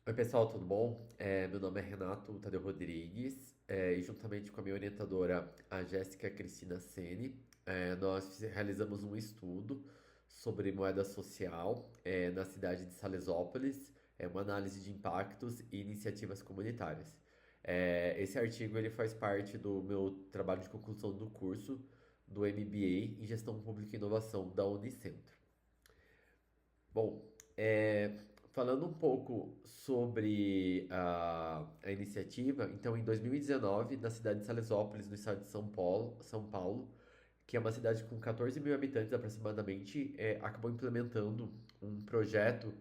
Oi, pessoal, tudo bom? Meu nome é Renato Tadeu Rodrigues, e juntamente com a minha orientadora, a Jéssica Cristina Sene, nós realizamos um estudo sobre moeda social, na cidade de Salesópolis, uma análise de impactos e iniciativas comunitárias. Esse artigo ele faz parte do meu trabalho de conclusão do curso do MBA em Gestão Pública e Inovação da Unicentro. Bom, falando um pouco sobre a iniciativa, então em 2019, na cidade de Salesópolis, no estado de São Paulo, que é uma cidade com 14 mil habitantes aproximadamente, acabou implementando um projeto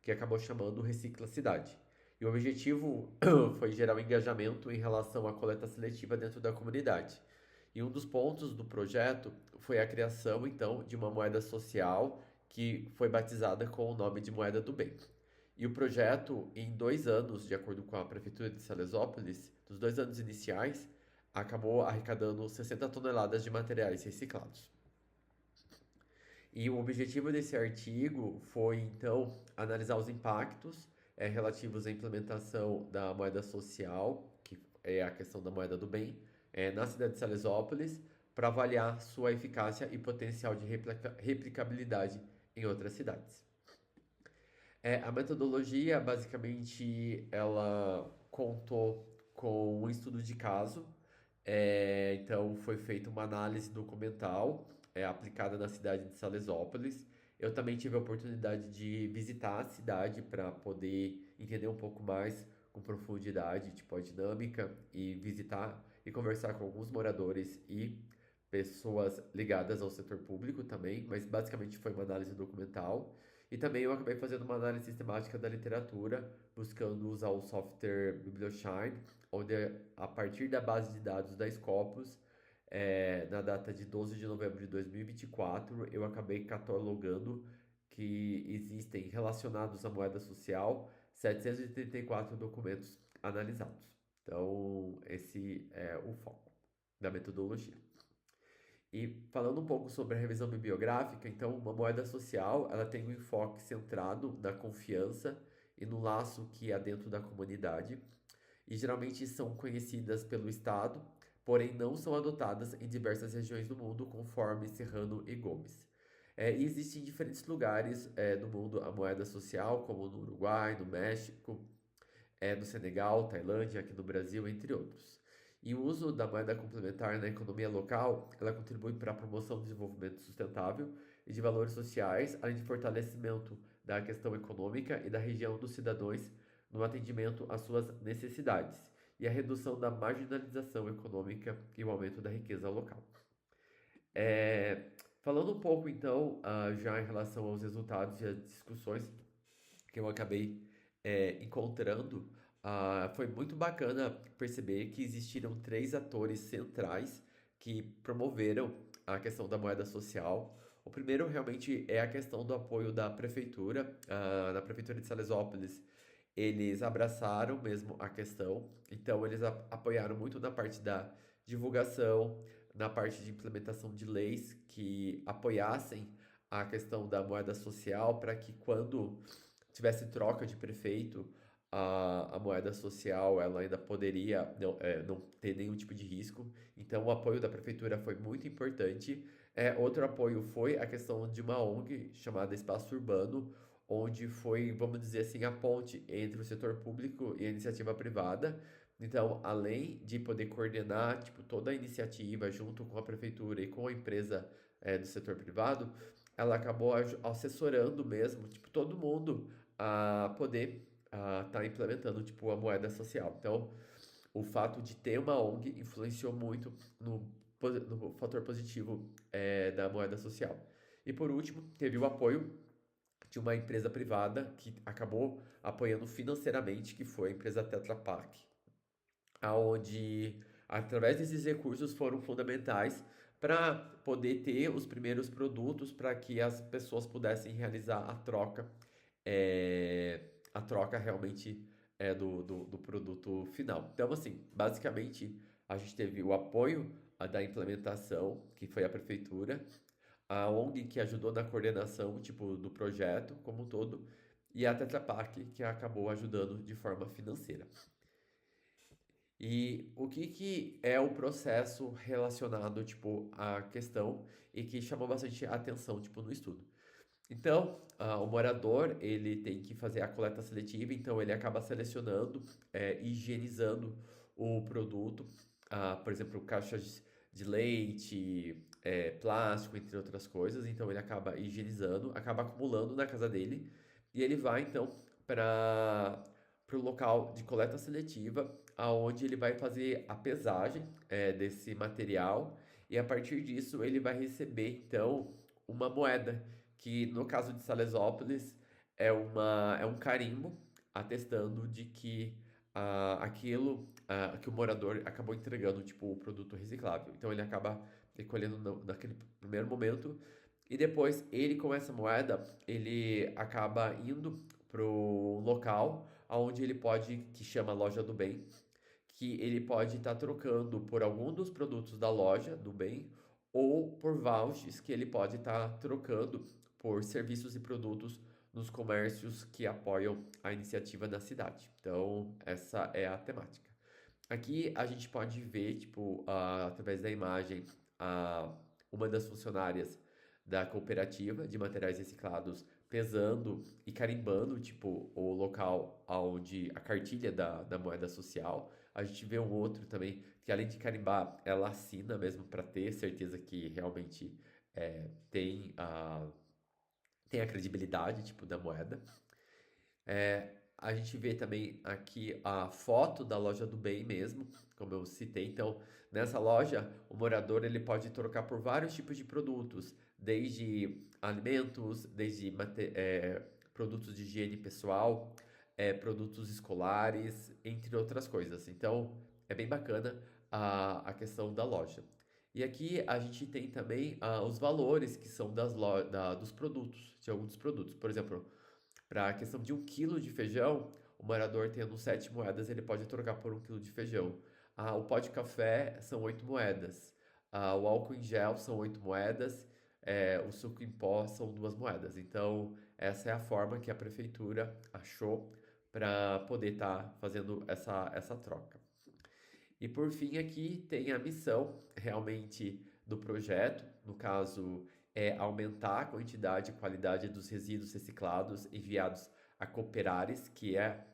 que acabou chamando Recicla Cidade. E o objetivo foi gerar um engajamento em relação à coleta seletiva dentro da comunidade. E um dos pontos do projeto foi a criação, então, de uma moeda social que foi batizada com o nome de Moeda do Bem. E o projeto, em 2 anos, de acordo com a Prefeitura de Salesópolis, dos 2 anos iniciais, acabou arrecadando 60 toneladas de materiais reciclados. E o objetivo desse artigo foi, então, analisar os impactos relativos à implementação da moeda social, que é a questão da moeda do bem, na cidade de Salesópolis, para avaliar sua eficácia e potencial de replicabilidade em outras cidades. A metodologia, basicamente, ela contou com um estudo de caso. Então, foi feita uma análise documental aplicada na cidade de Salesópolis. Eu também tive a oportunidade de visitar a cidade para poder entender um pouco mais com profundidade, tipo, a dinâmica e visitar e conversar com alguns moradores e pessoas ligadas ao setor público também, mas basicamente foi uma análise documental. E também eu acabei fazendo uma análise sistemática da literatura, buscando usar o software BiblioShine, onde a partir da base de dados da Scopus, na data de 12 de novembro de 2024, eu acabei catalogando que existem relacionados à moeda social 784 documentos analisados. Então, esse é o foco da metodologia. E falando um pouco sobre a revisão bibliográfica, então, uma moeda social, ela tem um enfoque centrado na confiança e no laço que há dentro da comunidade, e geralmente são conhecidas pelo Estado, porém não são adotadas em diversas regiões do mundo, conforme Serrano e Gomes. E existe em diferentes lugares do mundo a moeda social, como no Uruguai, no México, no Senegal, Tailândia, aqui no Brasil, entre outros. E o uso da moeda complementar na economia local, ela contribui para a promoção do desenvolvimento sustentável e de valores sociais, além de fortalecimento da questão econômica e da região dos cidadãos no atendimento às suas necessidades, e a redução da marginalização econômica e o aumento da riqueza local. É, Falando um pouco, então, já em relação aos resultados e às discussões que eu acabei encontrando, foi muito bacana perceber que existiram três atores centrais que promoveram a questão da moeda social. O primeiro realmente é a questão do apoio da prefeitura, na prefeitura de Salesópolis. Eles abraçaram mesmo a questão, então eles apoiaram muito na parte da divulgação, na parte de implementação de leis que apoiassem a questão da moeda social para que quando tivesse troca de prefeito, a moeda social ela ainda poderia não ter nenhum tipo de risco. Então, o apoio da prefeitura foi muito importante. Outro apoio foi a questão de uma ONG chamada Espaço Urbano, onde foi, vamos dizer assim, a ponte entre o setor público e a iniciativa privada. Então, além de poder coordenar tipo, toda a iniciativa junto com a prefeitura e com a empresa do setor privado, ela acabou assessorando mesmo, tipo, todo mundo a poder estar implementando tipo a moeda social. Então, o fato de ter uma ONG influenciou muito no fator positivo da moeda social. E por último, teve o apoio de uma empresa privada que acabou apoiando financeiramente, que foi a empresa Tetra Pak, aonde através desses recursos foram fundamentais para poder ter os primeiros produtos para que as pessoas pudessem realizar a troca realmente do produto final. Então, assim, basicamente a gente teve o apoio da implementação, que foi a prefeitura, a ONG que ajudou na coordenação, tipo, do projeto como um todo, e a Tetra Pak, que acabou ajudando de forma financeira. E o que que é o processo relacionado, tipo, à questão e que chamou bastante atenção, tipo, no estudo? Então, o morador, ele tem que fazer a coleta seletiva, então ele acaba selecionando, higienizando o produto, por exemplo, caixas de leite, plástico, entre outras coisas, então ele acaba higienizando, acaba acumulando na casa dele, e ele vai, então, para o local de coleta seletiva, aonde ele vai fazer a pesagem, desse material, e a partir disso ele vai receber, então, uma moeda, que no caso de Salesópolis é um carimbo atestando de que que o morador acabou entregando tipo o produto reciclável. Então ele acaba recolhendo naquele primeiro momento e depois ele com essa moeda ele acaba indo pro local onde ele pode, que chama loja do bem, que ele pode estar trocando por algum dos produtos da loja do bem ou por vouchers que ele pode estar trocando por serviços e produtos nos comércios que apoiam a iniciativa da cidade. Então, essa é a temática. Aqui a gente pode ver, tipo, através da imagem, uma das funcionárias da cooperativa de materiais reciclados pesando e carimbando, tipo, o local onde a cartilha da moeda social. A gente vê um outro também que, além de carimbar, ela assina mesmo para ter certeza que realmente tem tem a credibilidade, tipo, da moeda. A gente vê também aqui a foto da loja do bem mesmo, como eu citei. Então, nessa loja, o morador ele pode trocar por vários tipos de produtos, desde alimentos, desde produtos de higiene pessoal, produtos escolares, entre outras coisas. Então, é bem bacana a questão da loja. E aqui a gente tem também os valores que são dos produtos, de alguns produtos. Por exemplo, para a questão de 1 quilo de feijão, o morador tendo 7 moedas, ele pode trocar por 1 quilo de feijão. O pó de café são 8 moedas. O álcool em gel são 8 moedas. O suco em pó são 2 moedas. Então, essa é a forma que a prefeitura achou para poder estar fazendo essa troca. E por fim, aqui tem a missão realmente do projeto, no caso, é aumentar a quantidade e qualidade dos resíduos reciclados enviados a Cooperares, que é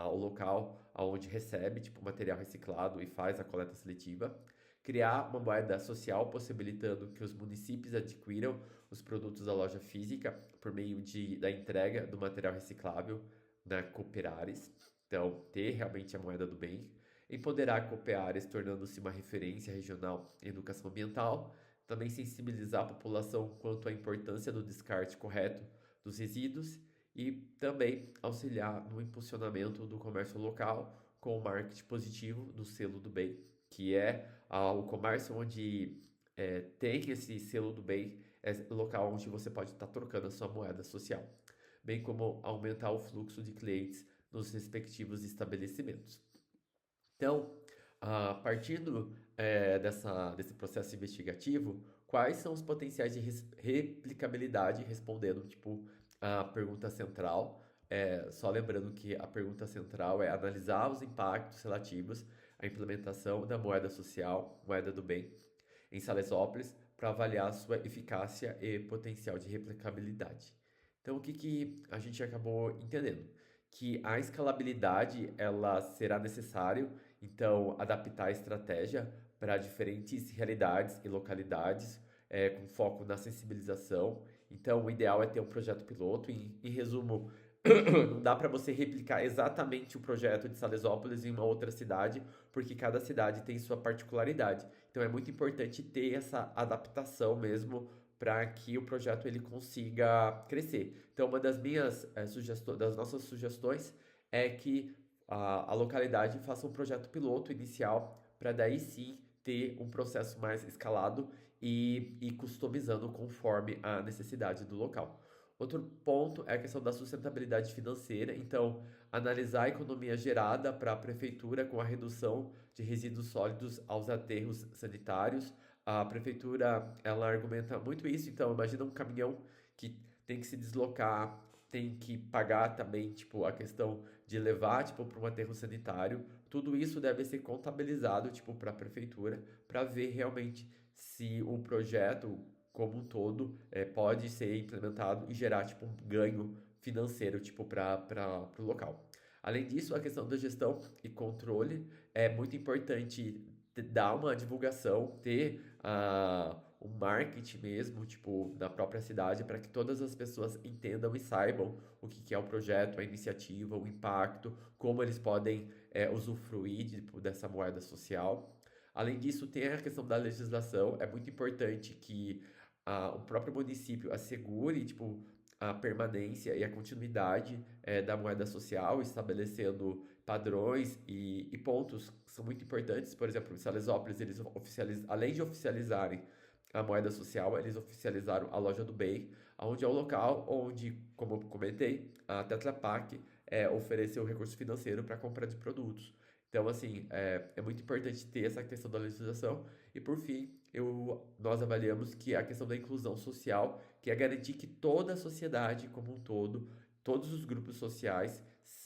o local onde recebe tipo material reciclado e faz a coleta seletiva. Criar uma moeda social possibilitando que os municípios adquiram os produtos da loja física por meio da entrega do material reciclável na Cooperares. Então, ter realmente a moeda do bem. Empoderar Copeares, tornando-se uma referência regional em educação ambiental. Também sensibilizar a população quanto à importância do descarte correto dos resíduos e também auxiliar no impulsionamento do comércio local com o marketing positivo do selo do bem, que é o comércio onde tem esse selo do bem, é o local onde você pode estar trocando a sua moeda social, bem como aumentar o fluxo de clientes nos respectivos estabelecimentos. Então, partindo desse processo investigativo, quais são os potenciais de replicabilidade, respondendo tipo a pergunta central? Só lembrando que a pergunta central é analisar os impactos relativos à implementação da moeda social, moeda do bem, em Salesópolis, para avaliar sua eficácia e potencial de replicabilidade. Então, o que que a gente acabou entendendo? Que a escalabilidade ela será necessário, então adaptar a estratégia para diferentes realidades e localidades, com foco na sensibilização. Então, o ideal é ter um projeto piloto. Em resumo, não dá para você replicar exatamente o projeto de Salesópolis em uma outra cidade, porque cada cidade tem sua particularidade. Então, é muito importante ter essa adaptação mesmo para que o projeto ele consiga crescer. Então, uma das minhas das nossas sugestões é que a localidade faça um projeto piloto inicial para daí sim ter um processo mais escalado e customizando conforme a necessidade do local. Outro ponto é a questão da sustentabilidade financeira. Então, analisar a economia gerada para a prefeitura com a redução de resíduos sólidos aos aterros sanitários. A prefeitura, ela argumenta muito isso. Então, imagina um caminhão que tem que se deslocar tem que pagar também, tipo, a questão de levar, tipo, para um aterro sanitário. Tudo isso deve ser contabilizado, tipo, para a prefeitura, para ver realmente se o projeto como um todo pode ser implementado e gerar, tipo, um ganho financeiro, tipo, para o local. Além disso, a questão da gestão e controle é muito importante dar uma divulgação, ter um marketing mesmo, tipo, na própria cidade, para que todas as pessoas entendam e saibam o que que é o projeto, a iniciativa, o impacto, como eles podem usufruir tipo, dessa moeda social. Além disso, tem a questão da legislação. É muito importante que o próprio município assegure, tipo, a permanência e a continuidade da moeda social, estabelecendo padrões e pontos que são muito importantes. Por exemplo, em Salesópolis, eles além de oficializarem a moeda social, eles oficializaram a loja do bem, onde é o local onde, como eu comentei, a Tetra Pak ofereceu recurso financeiro para compra de produtos. Então, assim, é muito importante ter essa questão da legislação. E, por fim, nós avaliamos que a questão da inclusão social, que é garantir que toda a sociedade como um todo, todos os grupos sociais,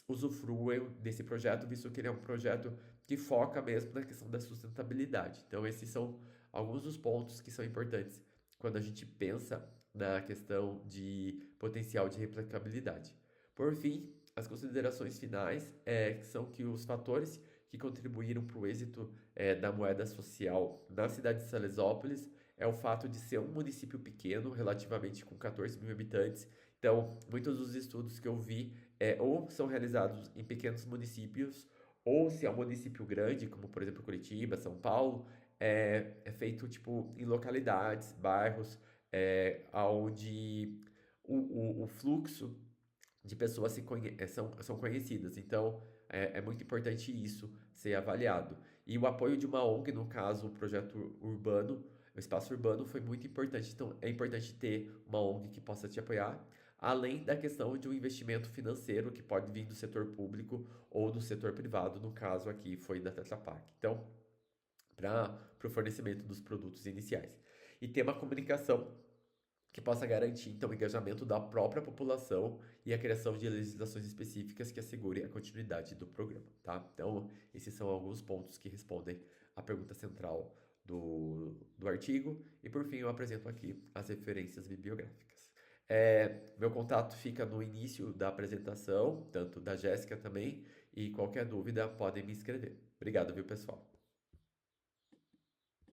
usufruam desse projeto, visto que ele é um projeto que foca mesmo na questão da sustentabilidade. Então, esses são alguns dos pontos que são importantes quando a gente pensa na questão de potencial de replicabilidade. Por fim, as considerações finais são que os fatores que contribuíram para o êxito da moeda social na cidade de Salesópolis é o fato de ser um município pequeno, relativamente com 14 mil habitantes. Então, muitos dos estudos que eu vi ou são realizados em pequenos municípios, ou se é um município grande, como por exemplo Curitiba, São Paulo, é feito tipo em localidades, bairros, onde o fluxo de pessoas são conhecidas. Então, é muito importante isso ser avaliado. E o apoio de uma ONG, no caso, o projeto urbano, o espaço urbano, foi muito importante. Então, é importante ter uma ONG que possa te apoiar, além da questão de um investimento financeiro que pode vir do setor público ou do setor privado, no caso aqui foi da Tetra Pak. Então, para o fornecimento dos produtos iniciais. E ter uma comunicação que possa garantir, então, o engajamento da própria população e a criação de legislações específicas que assegurem a continuidade do programa, tá? Então, esses são alguns pontos que respondem à pergunta central do artigo. E, por fim, eu apresento aqui as referências bibliográficas. Meu contato fica no início da apresentação, tanto da Jéssica também, e qualquer dúvida podem me escrever. Obrigado, viu, pessoal?